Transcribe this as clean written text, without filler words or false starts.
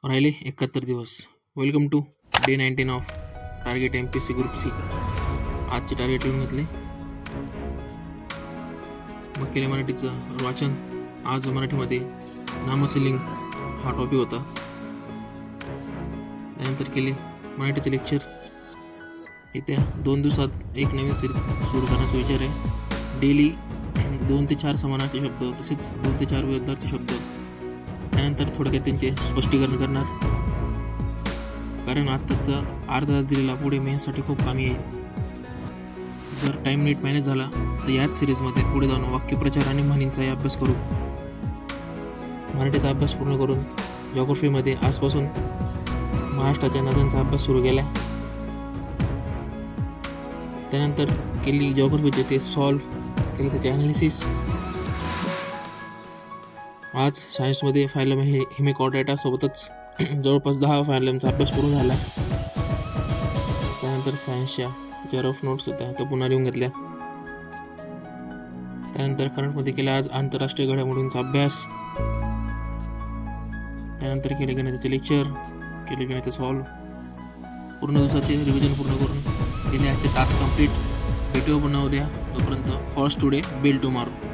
राहिले 71 दिवस. Welcome to day 19 of target MPSC group C. आजचे टार्गेट लिहून घेतले. मग केले मराठीचं वाचन. आज मराठीमध्ये नामसिलिंग हा टॉपिक होता. त्यानंतर केले मराठीचे लेक्चर. येत्या 2 दिवसात एक नवीन सिरीज सुरू करण्याचा विचार आहे. डेली 2 ते 4 समानार्थी शब्द, तसेच 2 ते 4 विरुद्धार्थी शब्द. त्यानंतर थोडक्यात त्यांचे स्पष्टीकरण करणार, कारण आत्ताचा अर्धा तास दिलेला पुढे मेन्ससाठी खूप कामी येईल. जर टाईम नीट मॅनेज झाला तर याच सिरीजमध्ये पुढे जाऊन वाक्यप्रचार आणि म्हणींचाही अभ्यास करू. मराठीचा अभ्यास पूर्ण करून जॉग्राफीमध्ये आजपासून महाराष्ट्राच्या नद्यांचा अभ्यास सुरू केला. त्यानंतर केली जॉग्राफीचे ते सॉल्व्ह केले, त्याचे ॲनालिसिस. आज सायन्समध्ये फायलम हेमिकॉर्डाटा सोबतच जवळपास 10 फायलमचा अभ्यास पूर्ण झाला. त्यानंतर सायन्सच्या ज्या रफ नोट्स होत्या त्या पुन्हा लिहून घेतल्या. त्यानंतर करंटमध्ये केला आज आंतरराष्ट्रीय घडामोडींचा अभ्यास. त्यानंतर केले गणिताचे लेक्चर, केले गणित सॉल्व्ह. पूर्ण दिवसाचे रिव्हिजन पूर्ण करून केले आजचे टास्क कंप्लीट. भेटूया पुन्हा उद्या. तोपर्यंत फॉर्स टुडे बिल टुमॉरो.